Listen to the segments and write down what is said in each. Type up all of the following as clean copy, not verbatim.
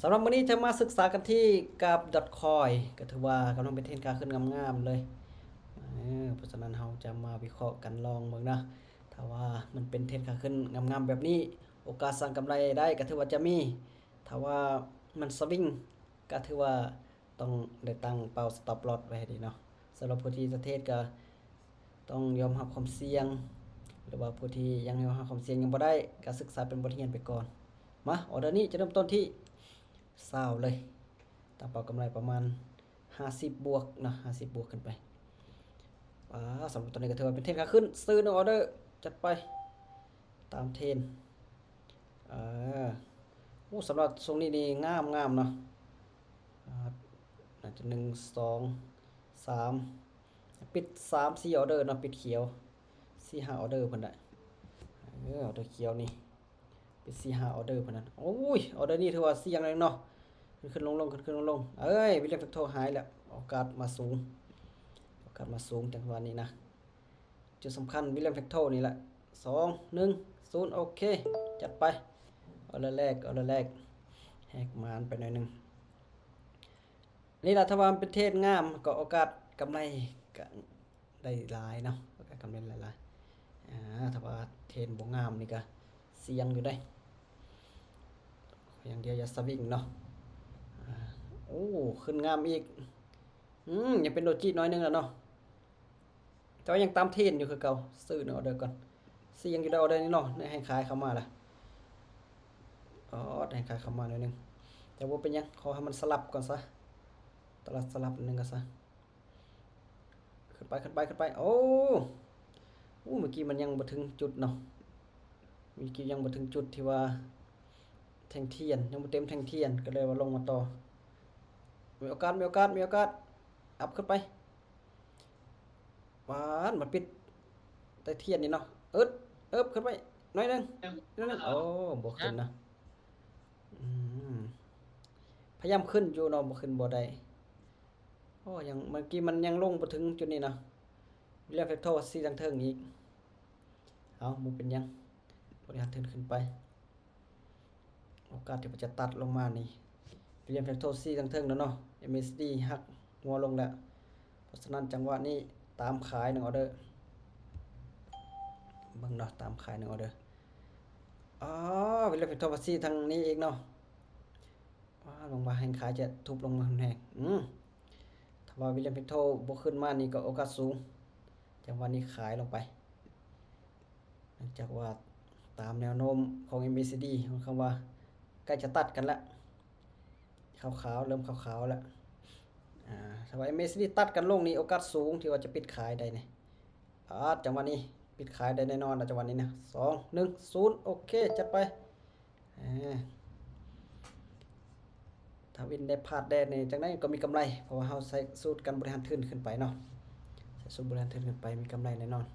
สำหรับวันนี้จะมาศึกษากันที่กับ .coin ก็ถือว่ากำลังเป็นเทรนด์ขาขึ้นงามๆเลยเพราะฉะนั้นเราจะมาวิเคราะห์กันลองเบิ่งนะถ้าว่ามันเป็นเทรนด์ขาขึ้นงามๆแบบนี้โอกาสสร้างกำไรได้ก็ถือว่าจะมีถ้าว่ามันสวิงก็ถือว่าต้องได้ตั้งเป้า stop loss ไว้ให้ดีเนาะสำหรับผู้ที่จะเทรดก็ต้องยอมรับความเสี่ยงหรือว่าผู้ที่ยังยอมรับความเสี่ยงยังบ่ได้ก็ศึกษาเป็นบทเรียนไปก่อนมาออเดอร์นี้จะเริ่มต้นที่20เลยตั้งเป้ากำไรประมาณ50บวกนะ50บวกขึ้นไปสำหรับตัวนี้ก็ถือว่าเป็นเทรนขาขึ้นซื้อ1ออเดอร์จัดไปตามเทรนสำหรับทรงนี้นี่งามเนาะน่าจะ1 2 3ปิด3 4ออเดอร์เนาะปิดเขียว4 5ออเดอร์เพิ่นได้ออเดอร์เขียวนี่ปิด4 5ออเดอร์เพิ่นนั้นโอ้ยออเดอร์นี้ถือว่าเสี่ยงเลยเนาะขึ้นลงขึ้นลงวิลเลียมแฟกโทหายแล้วโอกาสมาสูงจังหวะนี้นะจุดสำคัญวิลเลียมแฟกโทนี่แหละ2 1 0โอเคจัดไปเอาละแรกแหกมานไปหน่อยนึงนี่ล่ะถ้าว่ามันเป็นเทศงามก็โอกาสกำไรก็ได้หลายเนาะโอกาสกำไรหลายถ้าว่าเทศบ่งามนี่ก็เสี่ยงอยู่ได้อย่างเดียวอย่าสวิงเนาะขึ้นงามอีกยังเป็นโดจิน้อยนึงแล้วเนาะแต่ว่ายังตามเทรนอยู่คือเก่าซื้อเนาะออเดอร์ก่อนซื้อยังอยู่ได้ออเดอร์นี้เนาะให้ขายเข้ามาล่ะให้ขายเข้ามาหน่อยนึงแต่ว่าเป็นยังขอให้มันสลับก่อนซะตลาดสลับนึงก็ซะขึ้นไปโอ้เมื่อกี้มันยังบ่ถึงจุดเนาะเมื่อกี้ยังบ่ถึงจุดที่ว่าแท่งเทียนยังบ่เต็มแท่งเทียนก็เลยว่าลงมาต่อมีโอกาสอัพขึ้นไปมันปิดแต่เทียนนี่เนาะขึ้นไปหน่อยนึงบ่ขึ้นนะพยายามขึ้นอยู่เนาะบ่ขึ้นบ่ได้ยังเมื่อกี้มันยังลงบ่ถึงจุดนี้นะเรียกแฟกโทซี่ทางเทิงอีกบ่เป็นยังบริหารเทินขึ้นไปโอกาสที่มันจะตัดลงมานี่เรียนแฟกโทซี่ทางเทิงแล้วเนาะ MACD หักงัวลงแล้วเพราะฉะนั้นจังหวะนี้ตามขาย1ออเดอร์เบิ่งเนาะตามขาย1ออเดอร์วิลเลียมแฟกโทซี่ทางนี้อีกเนาะลงมาแห่งขายจะทุบลงมาแห่งถ้าว่าวิลเลียมแฟกโทบ่ขึ้นมานี่ก็โอกาสสูงจังหวะนี้ขายลงไปเนื่องจากว่าตามแนวโน้มของ MACD ของคำว่าใกล้จะตัดกันแล้วขาวๆเริ่มขาวๆแล้วถ้าว่า MACD ตัดกันลงนี่โอกาสสูงที่ว่าจะปิดขายได้นี่จังหวะนี้ปิดขายได้แน่นอนนะจังหวะนี้นะ2 1 0โอเคจัดไปถ้าวินได้พลาดแดนนี่จังนั้นก็มีกำไรเพราะว่าเราใส่สูตรการบริหารทุนขึ้นไปเนาะใส่สูตรบริหารทุนขึ้นไปมีกำไรแน่นอน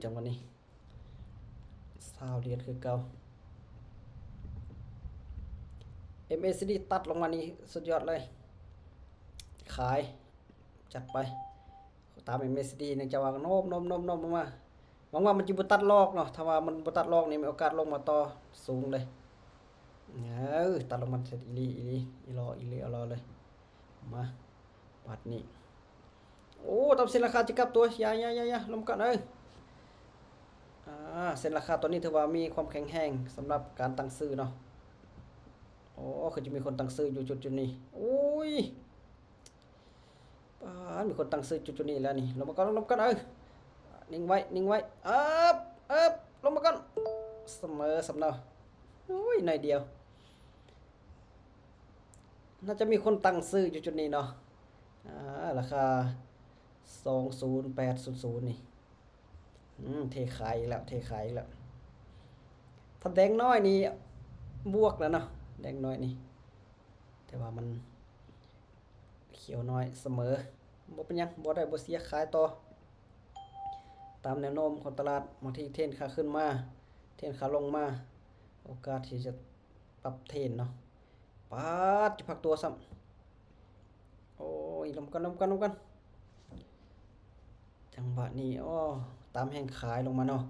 จังหวะนี้20เหรียญคือเก่า MACD ตัดลงมานี่สุดยอดเลยขายจัดไปตาม MACD เนื่องจากว่าโน้มลงมาหวังว่ามันจะบ่ตัดลอกเนาะถ้าว่ามันบ่ตัดลอกนี่มีโอกาสลงมาต่อสูงเลยตัดลงมาเสร็จอีรอเลยมาปัดนี่ตามเส้นราคาจะกลับตัวอย่าลงก่อนเส้นราคาตัวนี้ถือว่ามีความแข็งแรงสำหรับการตั้งซื้อเนาะคือจะมีคนตั้งซื้ออยู่จุดนี้มีคนตั้งซื้อจุดนี้แล้วนี่ลงมาก่อนนิ่งไว้ลงมาก่อนเสมอสำเนาหน่อยเดียวน่าจะมีคนตั้งซื้ออยู่จุดนี้เนาะราคา20800นี่เทขายอีกแล้วถ้าแดงน้อยนี่บวกแล้วเนาะแดงน้อยนี่แต่ว่ามันเขียวน้อยเสมอบ่เป็นยังบ่ได้บ่เสียขายต่อตามแนวโน้มของตลาดบางทีเทรนขาขึ้นมาเทรนขาลงมาโอกาสที่จะปรับเทรนเนาะจะพักตัวซ้ำลงกันจังหวะนี้ตามแห่งขายลงมาเนาะ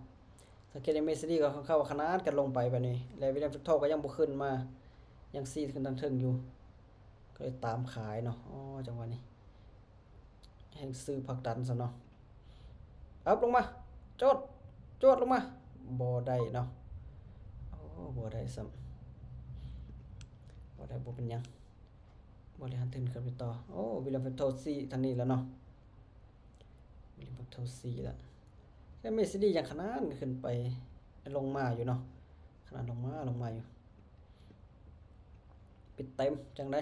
สังเกต MACD ก็เข้าขนาดกันลงไปแบบนี้แล้ววิลเลียมแฟกโทก็ยังบ่ขึ้นมา ยังซีขึ้นทางเทิงอยู่ก็เลยตามขายเนาะอ๋อจังหวะนี้แห่งซื้อผักดันซะเนาะอัพลงมาโจดโจดลงมาบ่ได้เนาะโอ้บ่ได้ซ้ำบ่ได้บ่เป็นหยังบริหารถึงขึ้นไปต่อโอ้วิลเลียมโทซี่ทางนี้แล้วเนาะวิลเลียมโทซี่แล้วแค่เมสซี่อย่างขนาดขึ้นไปลงมาอยู่เนาะขนาดลงมาอยู่ปิดเต็มจังได้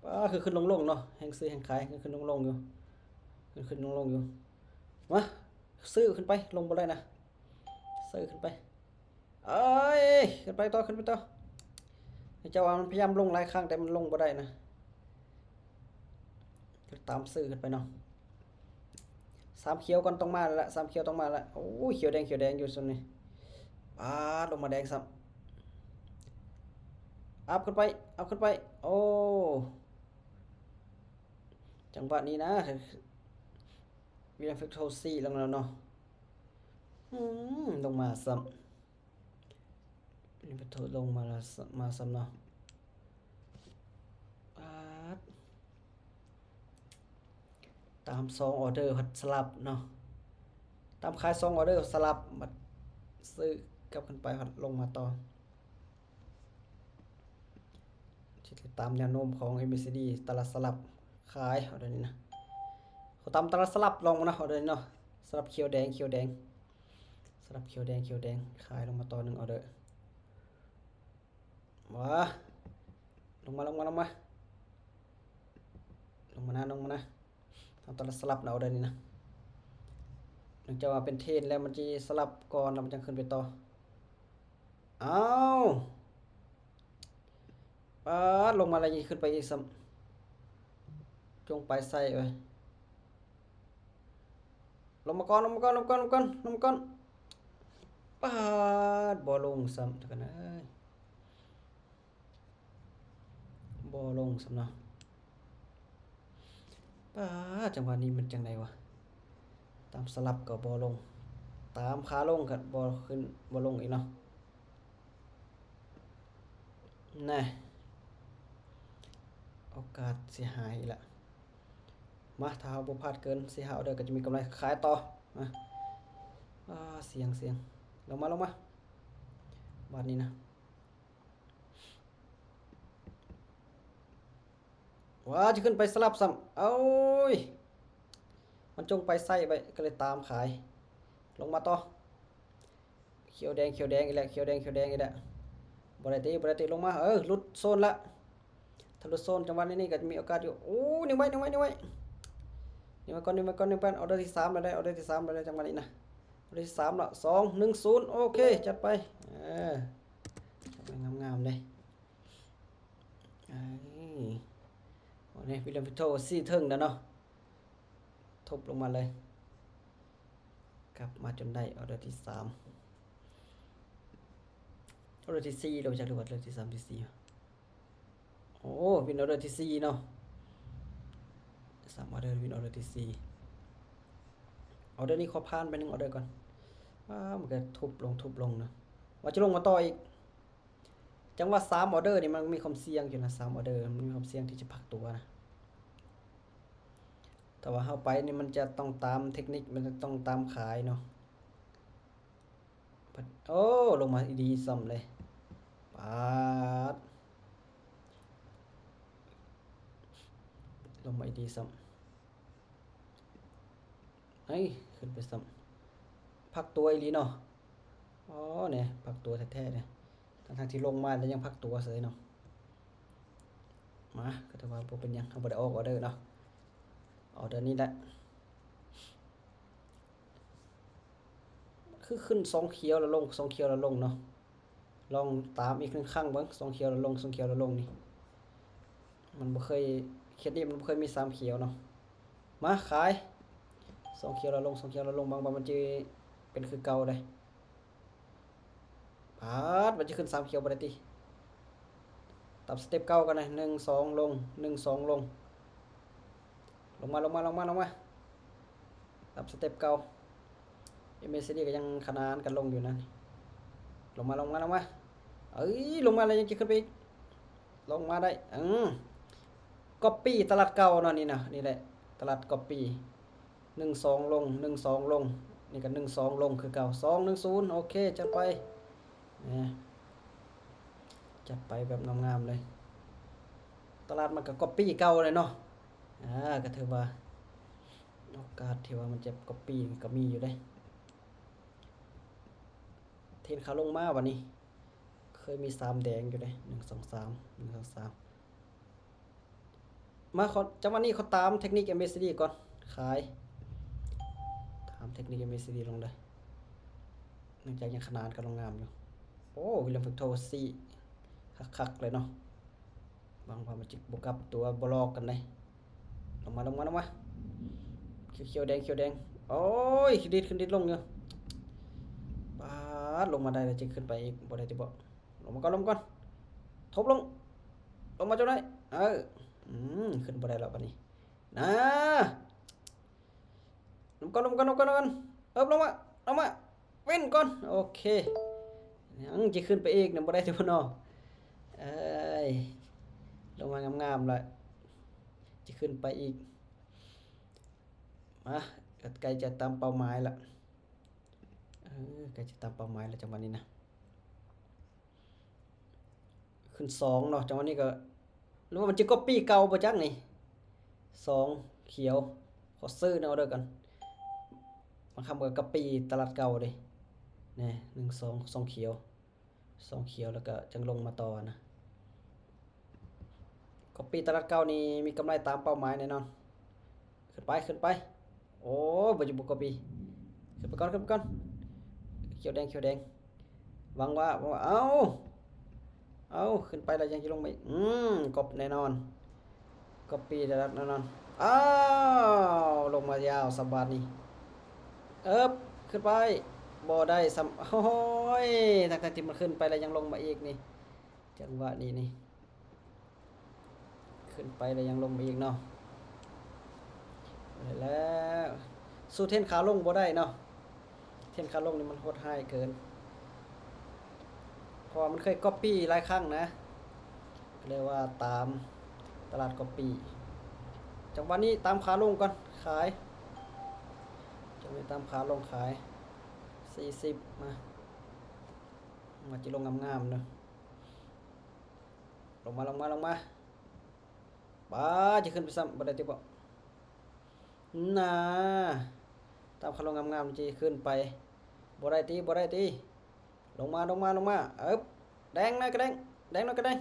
ป้าคือขึ้นลงเนาะแห่งซื้อแห่งขายขึ้นลงอยู่ขึ้นลงอยู่มาซื้อขึ้นไปลงบ่ได้นะซื้อขึ้นไปเอ้ยขึ้นไปต่อเจ้าว่ามันพยายามลงหลายครั้งแต่มันลงบ่ได้นะตามซื้อขึ้นไปเนาะสามเขียวก่อนต้องมาแล้วสามเขียวต้องมาแล้วโอ้ยเขียวแดงอยู่ส่วนนี้ลงมาแดงซ้ำอัพขึ้นไปโอ้จังหวะนี้นะวิลเลียมโทซี่ลงแล้วเนาะลงมาซ้ำวิลเลียมโทลงมาแล้วมาซ้ำเนาะตาม2ออเดอร์พัดสลับเนาะตามขาย2ออเดอร์สลับมาซื้อกลับขึ้นไปพัดลงมาต่อที่ตามแนวโน้มของ MACD ตลาดสลับขายเอาเดี๋ยวนี้นะเขาตามตลาดสลับลงมานะเอาเดี๋ยวนี้เนาะสลับเขียวแดงสลับเขียวแดงขายลงมาต่อ1ออเดอร์มาลงมานะทำตลาดสลับเอาเดี๋ยวนี้นะเนื่องจากว่าเป็นเทรนแล้วมันจะสลับก่อนแล้วมันจะขึ้นไปต่อเอาลงมาอะไรขึ้นไปอีกซ้ำจงไปใส่ไปลงมาก่อนบ่ลงซ้ำจังกันบ่ลงซ้ำเนาะจังหวะนี้มันจังไดวะตามสลับก็บ่ลงตามขาลงก็บ่ขึ้นบ่ลงอีกเนาะน่ะโอกาสสิหายอีกละมาถ้าเราบ่พลาดเกินสิหาเอาเด้อก็จะมีกำไรขายต่อมาเสียงลงมาบาดนี้นะว้าจะขึ้นไปสลับซ้ำเอ้ยมันจงไปใส่ไปก็เลยตามขายลงมาต่อเขียวแดงอีกแล้วบ่ได้ตีลงมาหลุดโซนละถ้าหลุดโซนจังหวะนี้ก็จะมีโอกาสอยู่โอ้นี่ไว้นี่มาก่อนออเดอร์ที่3แล้วได้ออเดอร์ที่3แล้วได้จังหวะนี้นะออเดอร์ที่3ละ2 1 0โอเคจัดไปจัดไปงามๆเลยนี่วิลเลียมพิโตซี่เทิงแล้วเนาะทบลงมาเลยกลับมาจนได้ออเดอร์ที่3ออเดอร์ที่4เราจะดูว่าออเดอร์ที่3ที่4โอ้วินออเดอร์ที่4เนาะ3ออเดอร์วินออเดอร์ที่4ออเดอร์นี้ขอผ่านไป1ออเดอร์ก่อนมันก็ทุบลงนะว่าจะลงมาต่ออีกจังว่า3ออเดอร์นี่มันมีความเสี่ยงอยู่นะ3ออเดอร์มันมีความเสี่ยงที่จะพักตัวนะแต่ว่าเข้าไปนี่มันจะต้องตามเทคนิคมันจะต้องตามขายเนาะโอ้ลงมาดีซ้ำเลยปาดลงมาดีซ้ำเฮ้ยขึ้นไปซ้ำพักตัวอีหลีเนาะอ๋อเนี่ยพักตัวแท้ๆเนี่ยทั้งที่ลงมาแล้วยังพักตัวเสยเนาะมาก็ถือว่าบ่เป็นหยังเอาบ่ได้ออกออเดอร์เนาะออเดอร์นี้แหละคือขึ้น2เขียวแล้วลง2เขียวแล้วลงเนาะลองตามอีก1ครั้งเบิ่ง2เขียวแล้วลง2เขียวแล้วลงนี่มันบ่เคยเคสนี้มันบ่เคยมี3เขียวเนาะมาขาย2เขียวแล้วลง2เขียวแล้วลงบางมันจะเป็นคือเก่าเลยมันจะขึ้น3เขียวบ่ได้ติตามสเต็ปเก่ากันนะ1 2ลง1 2ลงมาตามสเต็ปเก่าMACD ก็ยังขนานกันลงอยู่นะลงมาเอ้ยลงมาแล้วยังจะขึ้นไปอีก ลงมาได้ก๊อปปี้ตลาดเก่าเนาะนี่นะนี่แหละตลาดก๊อปปี้12ลง12ลงนี่ก็12ลงคือเก่า210โอเคจัดไปนะจัดไปแบบงามๆเลยตลาดมันก็ก๊อปปี้เก่าเลยเนาะก็ถือว่าโอกาสที่ว่ามันจะก๊อปปี้ก็มีอยู่เด้เทรนขาลงมาวันนี้เคยมี3แดงอยู่เด้1 2 3 1 2 3มาเขาจังหวะนี้เขาตามเทคนิค MACD ก่อนขายตามเทคนิค MACD ลงเลยเนื่องจากยังขนาดกำลังงามอยู่โอ้วิลเลียมฟิกโทซี่คักๆเลยเนาะบางว่ามันจิกบวกกับตัวบลอกกันเลยลงมาเขียวแดงโอ้ยขึ้นดิดลงอยู่ปาดลงมาได้แล้วจะขึ้นไปอีกบ่ได้ติบ่ลงมาก่อนทบลงมาจนได้ขึ้นบ่ได้แล้วบัดนี้นะลงก่อนลงมาเว้นก่อนโอเคยังจะขึ้นไปอีกนะบ่ได้ติบ่เนาะเอ้ยลงมางามๆเลยจะขึ้นไปอีกมาใกล้จะตามเป้าหมายละใกล้จะตามเป้าหมายแล้วจังหวะนี้นะขึ้น2เนาะจังหวะนี้ก็หรือว่ามันจะก๊อปปี้เก่าบ่จักนี่2เขียวขอซื้อเนาะเด้อกันบางคำก็ก๊อปปี้ตลาดเก่าเด้นี่1 2 2เขียว2เขียวแล้วก็จังลงมาต่อนะก๊อปปี้ตลาดเก่านี่มีกำไรตามเป้าหมายแน่นอนขึ้นไปโอ้บ่อยู่บ่ก๊อปปี้ขึ้นไปก่อนเขียวแดงหวังว่าเอาขึ้นไปแล้วยังจะลงไปกบแน่นอนก๊อปปี้ตลาดแน่นอนอ้าวลงมายาวสะบัดนี่ขึ้นไปบ่ได้โอ้ยทั้งที่มันขึ้นไปแล้วยังลงมาอีกนี่จังหวะนี้นี่ขึ้นไปแล้วยังลงมาอีกเนาะแล้วสู้เทนขาลงบ่ได้เนาะเทนขาลงนี่มันโหดร้ายเกินเพราะมันเคยก๊อปปี้หลายครั้งนะเรียกว่าตามตลาดก๊อปปี้จังหวะนี้ตามขาลงก่อนขายจังหวะตามขาลงขาย40มาจิลงงามๆเนาะลงมาบ้าจะขึ้นไปซ้ำบ่ได้ติบ่น่าตามขาลงงามๆจะขึ้นไปบ่ได้ติลงมาแดงนะก็แดง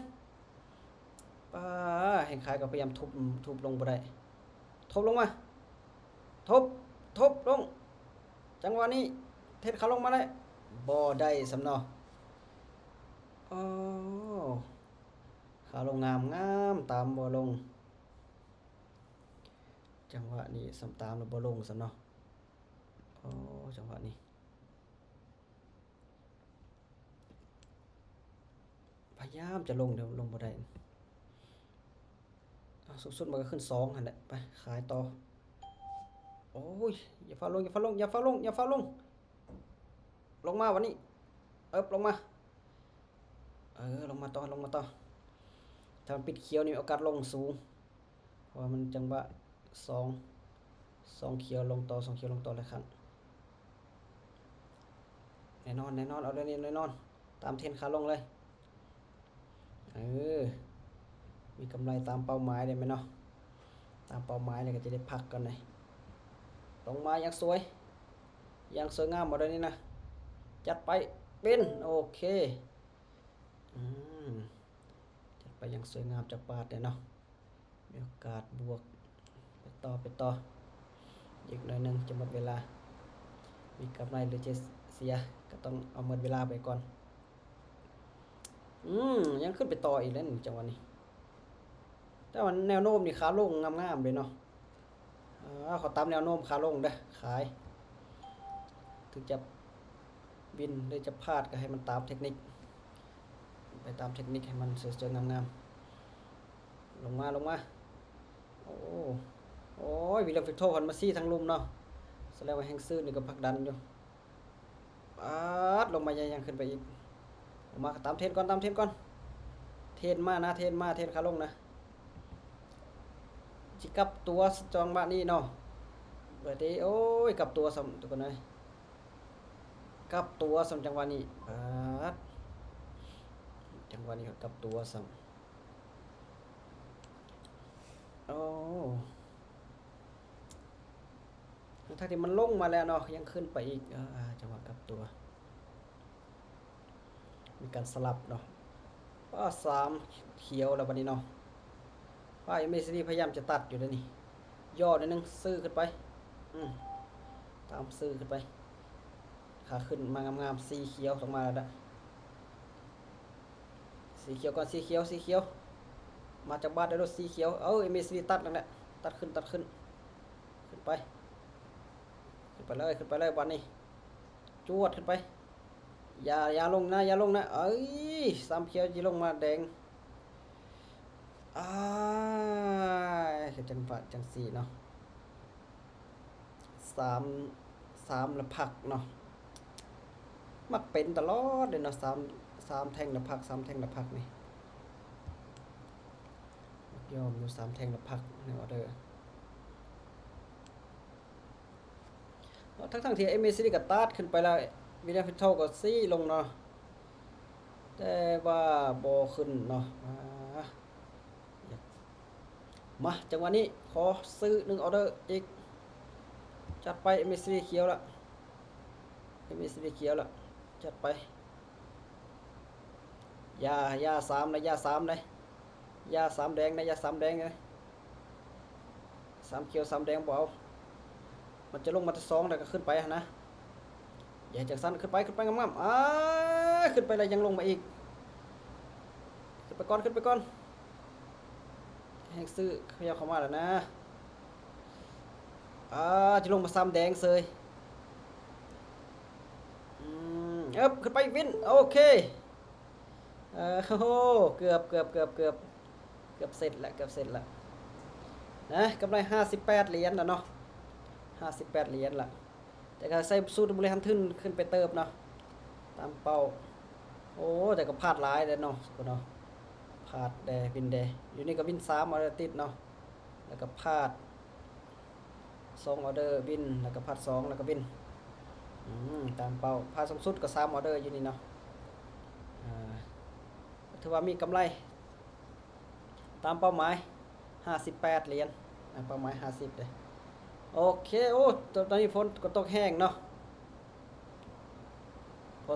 ป้าเห็นขายก็พยายามทุบลงบ่ได้ทุบลงมาทุบลงจังหวะนี้เทศขาลงมาได้บ่ได้สำเนาะอ๋อขาลงงามตามบ่ลงจังหวะนี้สำตามแล้วบ่ลงสำเนาะอ๋อจังหวะนี้พยายามจะลงเดี๋ยวลงบ่ได้สุดๆมันก็ขึ้น2หั่นแหละไปขายต่อโอ้ยอย่าฟ้าลงลงมาวันนี้ลงมาลงมาต่อถ้ามันปิดเขียวนี่โอกาสลงสูงเพราะว่ามันจังหวะ2เขียวลงต่อ2เขียวลงต่อหลายครั้งแน่นอนเอาเรื่องนี้แน่นอนตามเทรนขาลงเลยมีกำไรตามเป้าหมายได้ไหมเนาะตามเป้าหมายเลยก็จะได้พักกันเลยลงมาอย่างสวยงามหมดเลยนี่นะจัดไปเป็นโอเคจัดไปอย่างสวยงามจากปาดเลยเนาะมีโอกาสบวกไปต่ออีกหน่อยนึงจะหมดเวลามีกำไรหรือจะเสียก็ต้องเอาหมดเวลาไปก่อนยังขึ้นไปต่ออีกแล้วจังหวะนี้แต่ว่าแนวโน้มนี่ขาลงงามๆเลยเนาะขอตามแนวโน้มขาลงเด้อขายถึงจะบินหรือจะพลาดก็ให้มันตามเทคนิคไปตามเทคนิคให้มันสวยๆงามๆลงมาโอ้ยวิลเลียมฟิกโทพันมาซี่ทั้งลุมเนาะแสดงว่าแฮงซื่อนี่ก็ผลักดันอยู่ลงมายังขึ้นไปอีกลงมาตามเทรนก่อน เทนมานะเทนมาเทนขาลงนะจิกลับตัวจองบ้านนี่เนาะเปิดดิโอ้ยกลับตัวสำตัวกันเลยกลับตัวสำจังหวะนี้ปัดจังหวะนี้กลับตัวสำโอ้ถ้าที่มันลงมาแล้วเนาะยังขึ้นไปอีกจังหวะกลับตัวมีการสลับเนาะป้าสามเขียวแล้ววันนี้เนาะป้ายังไม่ซีพยายามจะตัดอยู่เลยนี่ย่อนิดนึงซื้อขึ้นไปตามซื้อขึ้นไปขาขึ้นมางามๆสีเขียวออกมาแล้วนะสีเขียวก่อนสีเขียวมาจากบ้านได้รถสีเขียวเมซีตัดแล้วแหละตัดขึ้นขึ้นไปเลยวันนี้จวดขึ้นไปอย่าลงนะสามเขียวจะลงมาแดงจังหวะจังสี่เนาะสามละพักเนาะมักเป็นตลอดเลยเนาะสามแท่งละพักนี่ยอมอยู่3แท่งละพักในออเดอร์ทั้งที่MACD ก็ตัดขึ้นไปแล้ววิลเลียมฟิทโทก็ซี่ลงเนาะแต่ว่าบ่ขึ้นเนาะมาจังหวะนี้ขอซื้อ1ออเดอร์อีกจัดไปMACD เขียวละจัดไปยา3เลยยา3เลยยา3แดงนะยา3แดงเลย3เขียว3แดงบ่เอามันจะลงมาที่2แล้วก็ขึ้นไปนะอย่าจากสั้นขึ้นไปงามๆขึ้นไปแล้วยังลงมาอีกขึ้นไปก่อนแห้งซื้อขยับเข้ามาแล้วนะจะลงมา3แดงเซยขึ้นไปวินโอเคเกือบเสร็จละนะกำไร58เหรียญแล้วเนาะ58เหรียญละแต่ก็ใส่สูตรบริหารทุนขึ้นไปเติบเนาะตามเป้าโอ้แต่ก็พลาดหลายเลยเนาะพลาดวินอยู่นี่ก็วิน3ออเดอร์ติดเนาะแล้วก็พลาด2ออเดอร์วินแล้วก็พลาด2แล้วก็วินตามเป้าพลาดสูงสุดก็3ออเดอร์อยู่นี่เนาะถือว่ามีกำไรตามเป้าหมาย58เหรียญเป้าหมาย50เลยโอเคตอนนี้ฝนก็ตกแห้งเนาะ